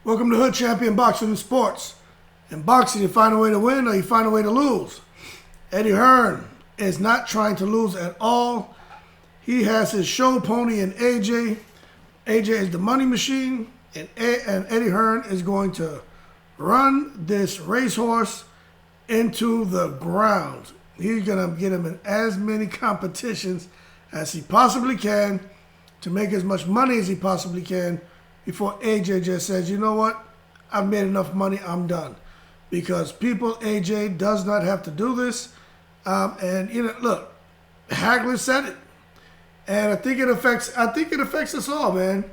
Welcome to Hood Champion Boxing and Sports. In boxing, you find a way to win or you find a way to lose. Eddie Hearn is not trying to lose at all. He has his show pony in AJ. AJ is the money machine, and Eddie Hearn is going to run this racehorse into the ground. He's going to get him in as many competitions as he possibly can to make as much money as he possibly can before AJ just says, you know what, I've made enough money, I'm done. Because AJ does not have to do this. And look, Hagler said it. And I think it affects us all, man.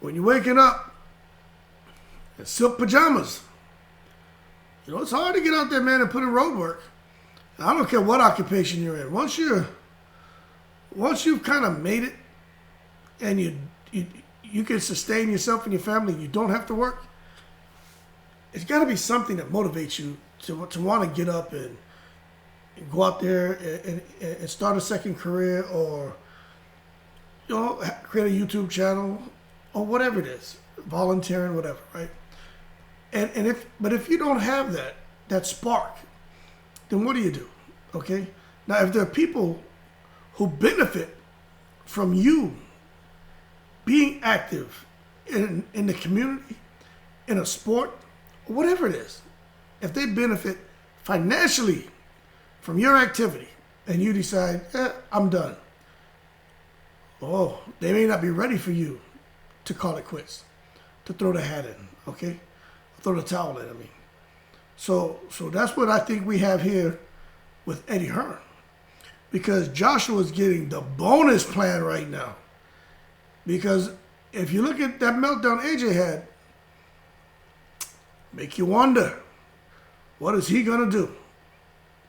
When you're waking up in silk pajamas, it's hard to get out there, man, and put in road work. I don't care what occupation you're in. Once you've kind of made it, and you can sustain yourself and your family, you don't have to work. It's got to be something that motivates you to want to get up and go out there and start a second career, or create a YouTube channel, or whatever it is, volunteering, whatever, right? But if you don't have that spark, then what do you do? Okay? Now, if there are people who benefit from you being active in the community, in a sport, whatever it is, if they benefit financially from your activity and you decide, I'm done, they may not be ready for you to call it quits, to throw the hat in, okay? Throw the towel in, I mean. So that's what I think we have here with Eddie Hearn. Because Joshua's getting the bonus plan right now. Because if you look at that meltdown AJ had, make you wonder, what is he going to do?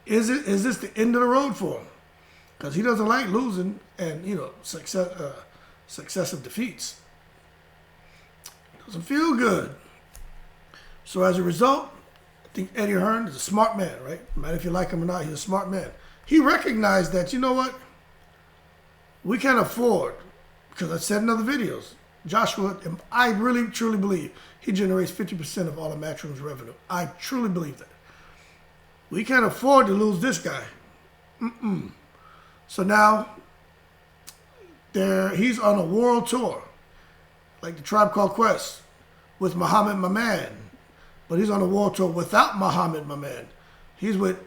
Is this the end of the road for him? Because he doesn't like losing and, successive defeats. Doesn't feel good. So as a result, I think Eddie Hearn is a smart man, right? No matter if you like him or not, he's a smart man. He recognized that, you know what? We can't afford, because I said in other videos, Joshua, I really, truly believe he generates 50% of all of Matchroom's revenue. I truly believe that. We can't afford to lose this guy. So now, he's on a world tour, like the Tribe Called Quest, with Muhammad, my man. But he's on a world tour without Muhammad, my man. He's going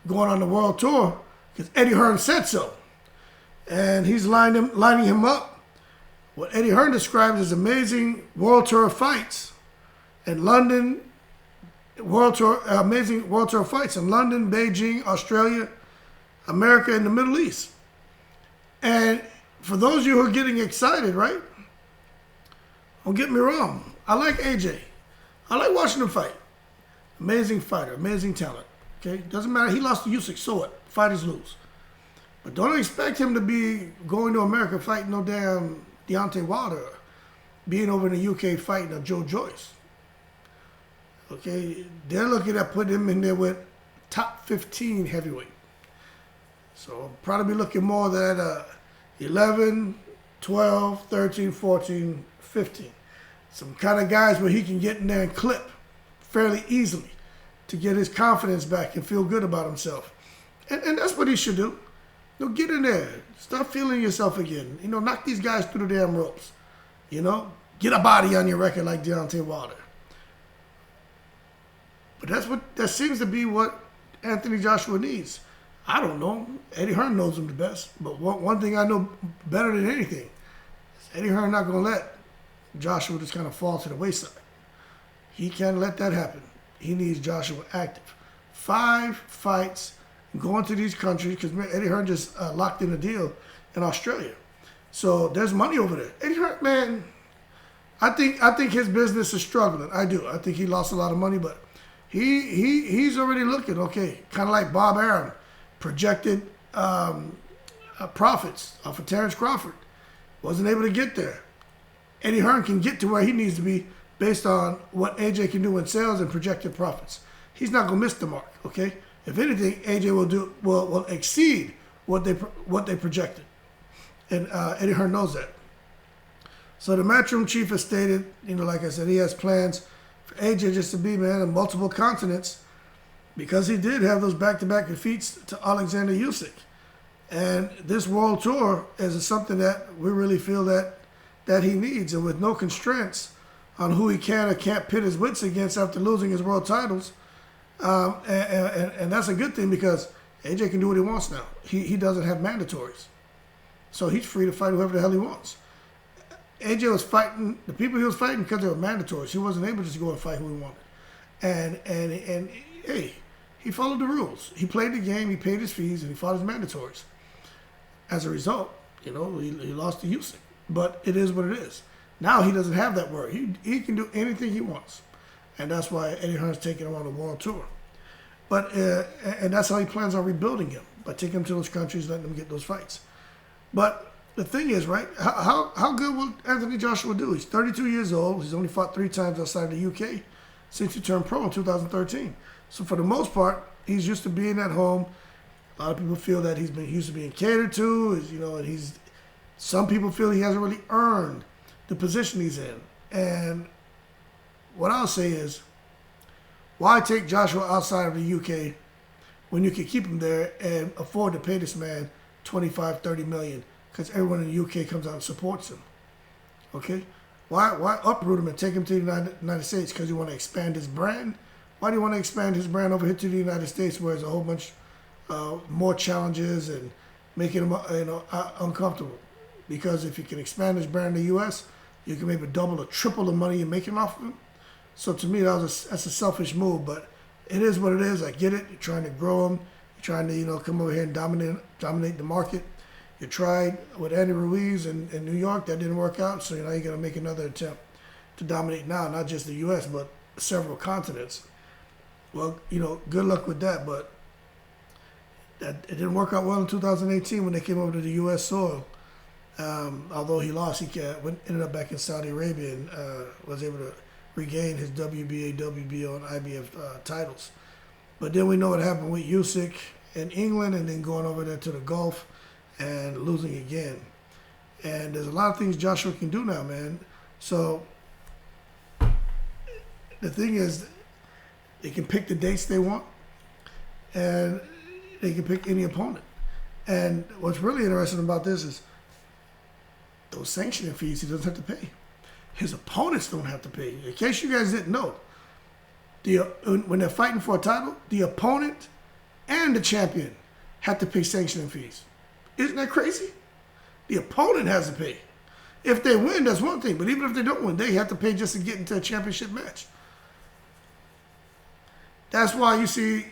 on the world tour because Eddie Hearn said so. And he's lining him up. What Eddie Hearn describes as amazing world tour fights in London, amazing world tour fights in London, Beijing, Australia, America, and the Middle East. And for those of you who are getting excited, right? Don't get me wrong. I like AJ. I like watching him fight. Amazing fighter, amazing talent. Okay, doesn't matter. He lost to Usyk, so what? Fighters lose. But don't expect him to be going to America fighting no damn Deontay Wilder, being over in the UK fighting a Joe Joyce. Okay, they're looking at putting him in there with top 15 heavyweight. So I'll probably be looking more at 11, 12, 13, 14, 15. Some kind of guys where he can get in there and clip fairly easily to get his confidence back and feel good about himself. And that's what he should do. Get in there. Start feeling yourself again. Knock these guys through the damn ropes. Get a body on your record like Deontay Wilder. But that seems to be what Anthony Joshua needs. I don't know. Eddie Hearn knows him the best. But one thing I know better than anything is Eddie Hearn not going to let Joshua just kind of fall to the wayside. He can't let that happen. He needs Joshua active. 5 fights, going to these countries, because Eddie Hearn just locked in a deal in Australia. So there's money over there. Eddie Hearn, man, I think his business is struggling. I do. I think he lost a lot of money, but he's already looking, okay, kind of like Bob Arum, projected profits off of Terrence Crawford. Wasn't able to get there. Eddie Hearn can get to where he needs to be based on what AJ can do in sales and projected profits. He's not going to miss the mark, okay? If anything, AJ will exceed what they projected. And Eddie Hearn knows that. So the Matchroom chief has stated, like I said, he has plans for AJ just to be, man, on multiple continents because he did have those back-to-back defeats to Alexander Usyk. And this world tour is something that we really feel that he needs. And with no constraints on who he can or can't pit his wits against after losing his world titles, and that's a good thing because AJ can do what he wants now. He doesn't have mandatories. So he's free to fight whoever the hell he wants. AJ was fighting the people he was fighting because they were mandatories. He wasn't able to just go and fight who he wanted. And hey, he followed the rules. He played the game, he paid his fees, and he fought his mandatories. As a result, he lost to Usyk. But it is what it is. Now he doesn't have that worry. He can do anything he wants. And that's why Eddie Hearns taking him on a world tour. But and that's how he plans on rebuilding him, by taking him to those countries, letting them get those fights. But the thing is, right, how good will Anthony Joshua do? He's 32 years old. He's only fought 3 times outside of the UK since he turned pro in 2013. So for the most part, he's used to being at home. A lot of people feel that he's used to being catered to, and some people feel he hasn't really earned the position he's in. And what I'll say is, why take Joshua outside of the UK when you can keep him there and afford to pay this man $25-30 million because everyone in the UK comes out and supports him? Okay? Why uproot him and take him to the United States? Because you want to expand his brand? Why do you want to expand his brand over here to the United States where there's a whole bunch more challenges and making him uncomfortable? Because if you can expand his brand in the U.S., you can maybe double or triple the money you're making off of him. So to me, that's a selfish move, but it is what it is. I get it. You're trying to grow him. You're trying to come over here and dominate the market. You tried with Andy Ruiz in New York. That didn't work out. So now you're going to make another attempt to dominate now, not just the U.S., but several continents. Well, good luck with that, but it didn't work out well in 2018 when they came over to the U.S. soil. Although he lost, he ended up back in Saudi Arabia and was able to regain his WBA, WBO, and IBF titles. But then we know what happened with Usyk in England and then going over there to the Gulf and losing again. And there's a lot of things Joshua can do now, man. So the thing is, they can pick the dates they want and they can pick any opponent. And what's really interesting about this is those sanctioning fees he doesn't have to pay. His opponents don't have to pay. In case you guys didn't know, when they're fighting for a title, the opponent and the champion have to pay sanctioning fees. Isn't that crazy? The opponent has to pay. If they win, that's one thing. But even if they don't win, they have to pay just to get into a championship match. That's why you see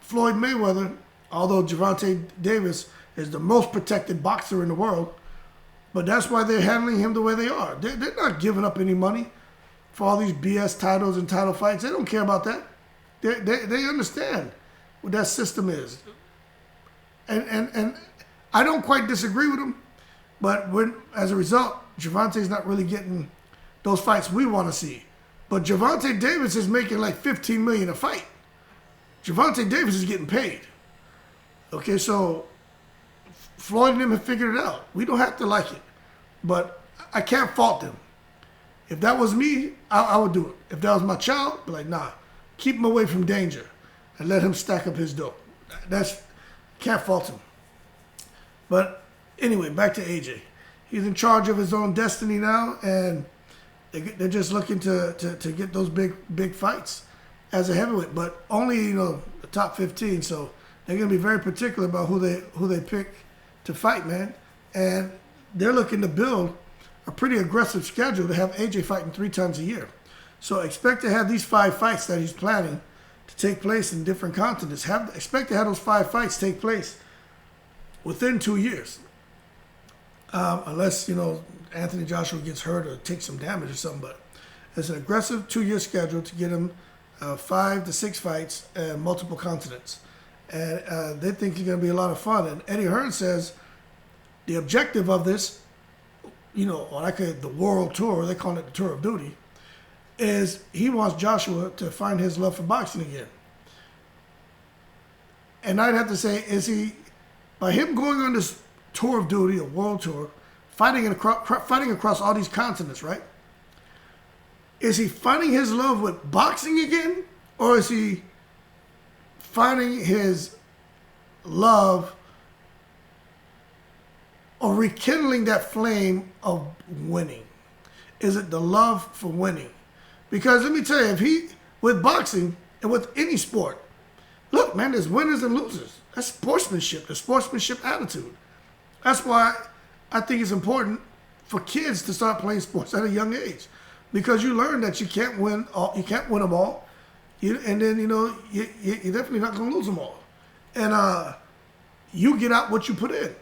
Floyd Mayweather, although Gervonta Davis is the most protected boxer in the world, but that's why they're handling him the way they are. They're not giving up any money for all these BS titles and title fights. They don't care about that. They understand what that system is. And I don't quite disagree with them, but as a result, Gervonta's not really getting those fights we want to see. But Gervonta Davis is making like $15 million a fight. Gervonta Davis is getting paid. Okay, so Floyd and them have figured it out. We don't have to like it, but I can't fault them. If that was me, I would do it. If that was my child, I'd be like, nah, keep him away from danger and let him stack up his dough. Can't fault him. But anyway, back to AJ. He's in charge of his own destiny now, and they're just looking to get those big fights as a heavyweight, but only the top 15. So they're gonna be very particular about who they pick to fight, man. And they're looking to build a pretty aggressive schedule to have AJ fighting 3 times a year. So expect to have these 5 fights that he's planning to take place in different continents. Expect to have those 5 fights take place within 2 years. Unless, Anthony Joshua gets hurt or takes some damage or something. But it's an aggressive 2-year schedule to get him 5 to 6 fights and multiple continents. And they think it's going to be a lot of fun. And Eddie Hearns says the objective of this, the world tour, they call it the Tour of Duty, is he wants Joshua to find his love for boxing again. And I'd have to say, by him going on this Tour of Duty, a world tour, fighting across all these continents, right? Is he finding his love with boxing again? Or is he finding his love or rekindling that flame of winning? Is it the love for winning? Because let me tell you, with boxing and with any sport, look, man, there's winners and losers. That's sportsmanship, the sportsmanship attitude. That's why I think it's important for kids to start playing sports at a young age, because you learn that you can't win them all, and then you're definitely not going to lose them all, and you get out what you put in.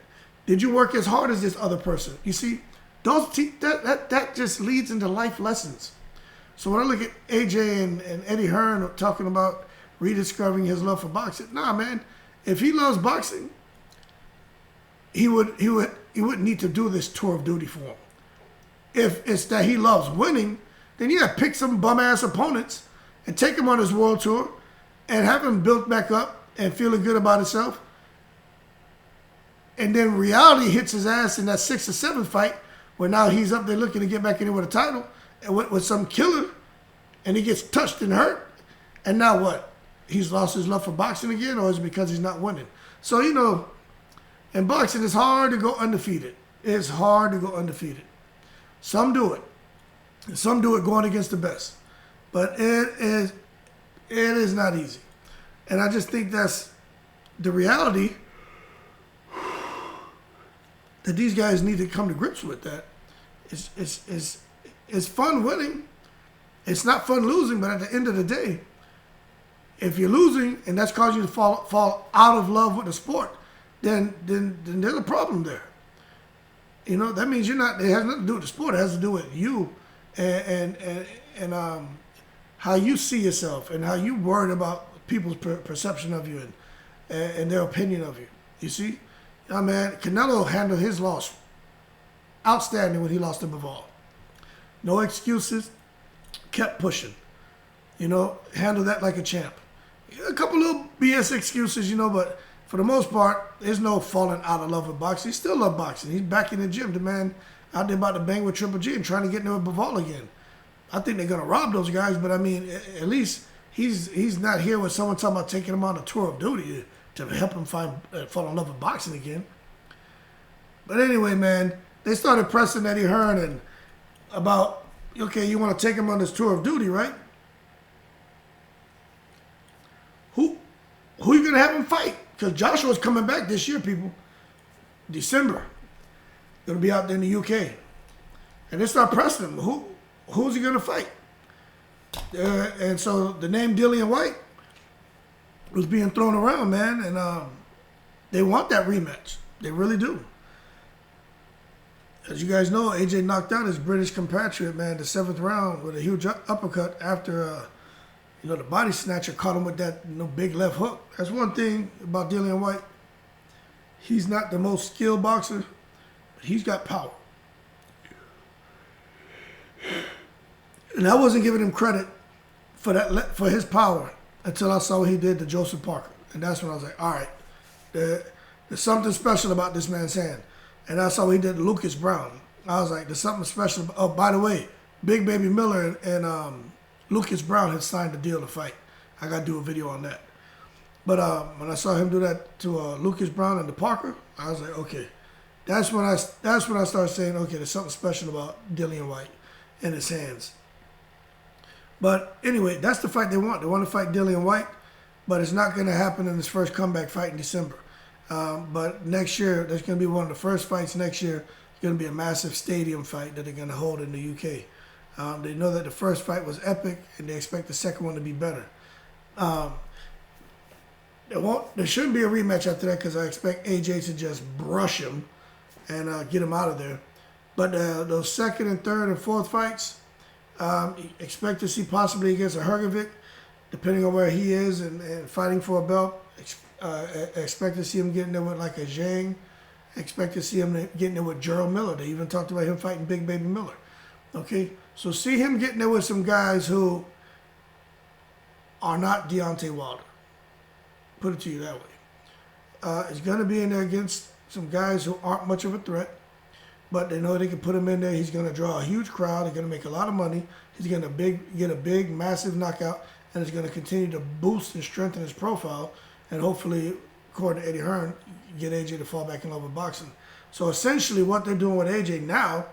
Did you work as hard as this other person? You see, that just leads into life lessons. So when I look at AJ and Eddie Hearn talking about rediscovering his love for boxing, nah, man, if he loves boxing, he wouldn't need to do this tour of duty for him. If it's that he loves winning, then yeah, pick some bum ass opponents and take him on his world tour and have him built back up and feeling good about himself. And then reality hits his ass in that 6th or 7th fight, where now he's up there looking to get back in there with a title and with some killer, and he gets touched and hurt. And now what? He's lost his love for boxing again, or is it because he's not winning? So, in boxing, it's hard to go undefeated. It's hard to go undefeated. Some do it. Some do it going against the best. But it is not easy. And I just think that's the reality that these guys need to come to grips with. That it's fun winning. It's not fun losing, but at the end of the day, if you're losing and that's causing you to fall out of love with the sport, then there's a problem there. That means you're not. It has nothing to do with the sport. It has to do with you and how you see yourself and how you worried about people's perception of you and their opinion of you. You see, man, Canelo handled his loss outstanding when he lost to Bivol. No excuses. Kept pushing. Handled that like a champ. A couple little BS excuses, but for the most part, there's no falling out of love with boxing. He still loves boxing. He's back in the gym. The man out there about to bang with Triple G and trying to get in there with Bivol again. I think they're going to rob those guys, but I mean, at least he's not here with someone talking about taking him on a tour of duty to help him fall in love with boxing again. But anyway, man, they started pressing Eddie Hearn and about, okay, you want to take him on this tour of duty, right? Who you going to have him fight? Because Joshua's coming back this year, people. December. Going to be out there in the UK. And they start pressing him. Who's he going to fight? And so the name Dillian White was being thrown around, man. And they want that rematch. They really do. As you guys know, AJ knocked out his British compatriot, man, the 7th round with a huge uppercut after, the body snatcher caught him with that big left hook. That's one thing about Dillian White. He's not the most skilled boxer, but he's got power. And I wasn't giving him credit for his power until I saw what he did to Joseph Parker. And that's when I was like, all right, there's something special about this man's hand. And I saw what he did to Lucas Brown. I was like, there's something special. Oh, by the way, Big Baby Miller and Lucas Brown had signed a deal to fight. I got to do a video on that. But when I saw him do that to Lucas Brown and to Parker, I was like, okay. That's when I started saying, okay, there's something special about Dillian White and his hands. But anyway, that's the fight they want. They want to fight Dillian White, but it's not going to happen in his first comeback fight in December. But next year, there's going to be one of the first fights next year. It's going to be a massive stadium fight that they're going to hold in the UK. They know that the first fight was epic, and they expect the second one to be better. There shouldn't be a rematch after that because I expect AJ to just brush him and get him out of there. But those second and third and fourth fights, expect to see possibly against a Hrgovic, depending on where he is and fighting for a belt. Expect to see him getting there with like a Zhang. Expect to see him getting there with Gerald Miller. They even talked about him fighting Big Baby Miller. Okay, so see him getting there with some guys who are not Deontay Wilder. Put it to you that way. He's going to be in there against some guys who aren't much of a threat. but they know they can put him in there. He's going to draw a huge crowd. They're going to make a lot of money. He's going to get a big, massive knockout, and it's going to continue to boost and strengthen his profile, and hopefully, according to Eddie Hearn, get AJ to fall back in love with boxing. So essentially what they're doing with AJ now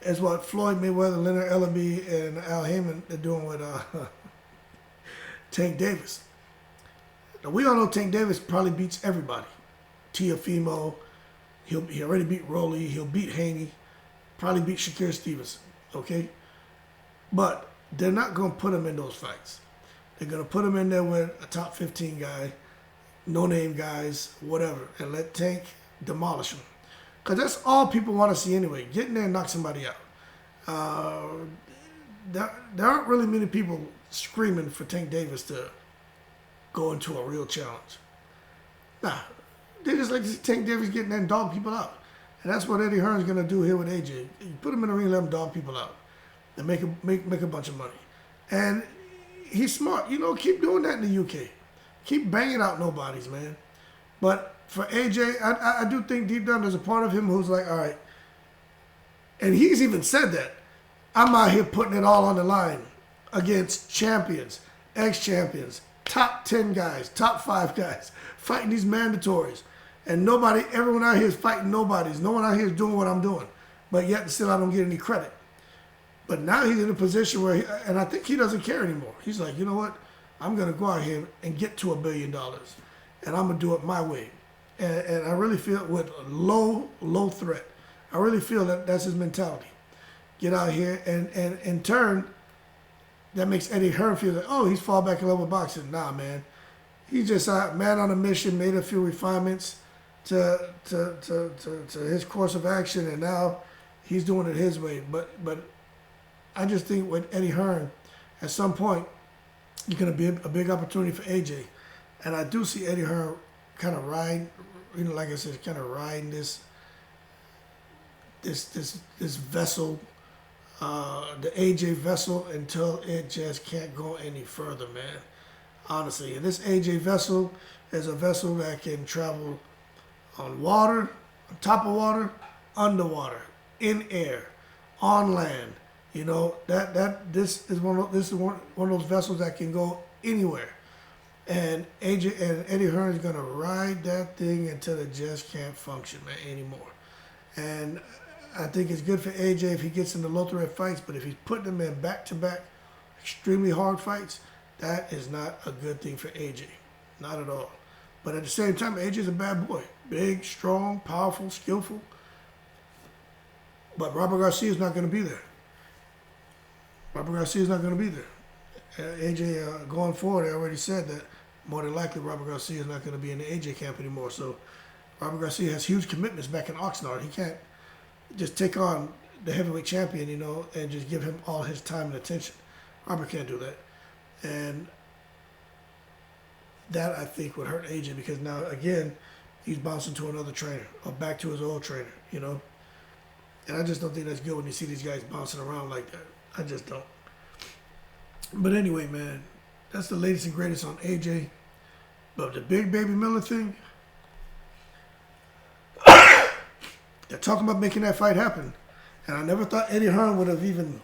is what Floyd Mayweather, Leonard Ellaby, and Al Heyman are doing with Tank Davis. Now, we all know Tank Davis probably beats everybody. Teofimo, he already beat Rolly, he'll beat Haney, probably beat Shakir Stevenson, okay? But they're not going to put him in those fights. They're going to put him in there with a top 15 guy, no-name guys, whatever, and let Tank demolish him. Because that's all people want to see anyway, get in there and knock somebody out. There aren't really many people screaming for Tank Davis to go into a real challenge. Nah, they just like to see Tank Davis getting there and dog people out. And that's what Eddie Hearn's going to do here with AJ. You put him in the ring, let him dog people out, and make a bunch of money. And he's smart. You know, keep doing that in the UK. Keep banging out nobodies, man. But for AJ, I do think deep down there's a part of him who's like, all right. And he's even said that. I'm out here putting it all on the line against champions, ex-champions, top 10 guys, top 5 guys, fighting these mandatories. And everyone out here is fighting nobodies. No one out here is doing what I'm doing. But yet still I don't get any credit. But now he's in a position where, and I think he doesn't care anymore. He's like, you know what? I'm going to go out here and get to $1 billion. And I'm going to do it my way. And I really feel with low threat. I really feel that that's his mentality. Get out here and in turn, that makes Eddie Hearn feel like, oh, he's fall back in love with boxing. Nah, man. He's just a man on a mission, made a few refinements to his course of action, and now he's doing it his way. But I just think with Eddie Hearn, at some point, it's going to be a big opportunity for AJ. And I do see Eddie Hearn kind of riding, you know, like I said, kind of riding this vessel, the AJ vessel, until it just can't go any further, man. Honestly, and this AJ vessel is a vessel that can travel on water, on top of water, underwater, in air, on land. You know, this is one of those vessels that can go anywhere. And AJ and Eddie Hearn is gonna ride that thing until it just can't function, man, anymore. And I think it's good for AJ if he gets into low threat fights, but if he's putting them in back-to-back extremely hard fights, that is not a good thing for AJ. Not at all. But at the same time, AJ's a bad boy. Big, strong, powerful, skillful. But Robert Garcia's not going to be there. Robert Garcia's not going to be there. AJ, going forward, I already said that more than likely Robert Garcia is not going to be in the AJ camp anymore. So Robert Garcia has huge commitments back in Oxnard. He can't just take on the heavyweight champion, you know, and just give him all his time and attention. Robert can't do that. And that, I think, would hurt AJ because now, again, he's bouncing to another trainer or back to his old trainer, you know. And I just don't think that's good when you see these guys bouncing around like that. I just don't. But anyway, man, that's the latest and greatest on AJ. But the Big Baby Miller thing, they're talking about making that fight happen. And I never thought Eddie Hearn would have even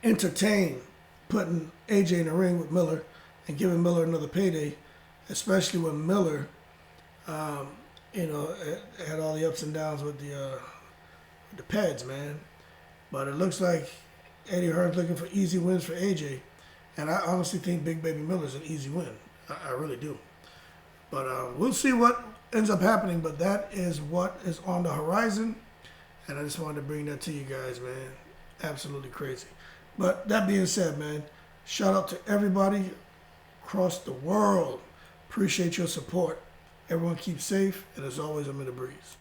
entertained putting AJ in the ring with Miller and giving Miller another payday, especially when Miller, you know, had all the ups and downs with the Peds, man. But it looks like Eddie Hearn's looking for easy wins for AJ, and I honestly think Big Baby Miller's an easy win. I really do. But we'll see what ends up happening, but that is what is on the horizon, and I just wanted to bring that to you guys, man. Absolutely crazy. But that being said, man, shout out to everybody across the world. Appreciate your support. Everyone keep safe, and as always, I'm in the breeze.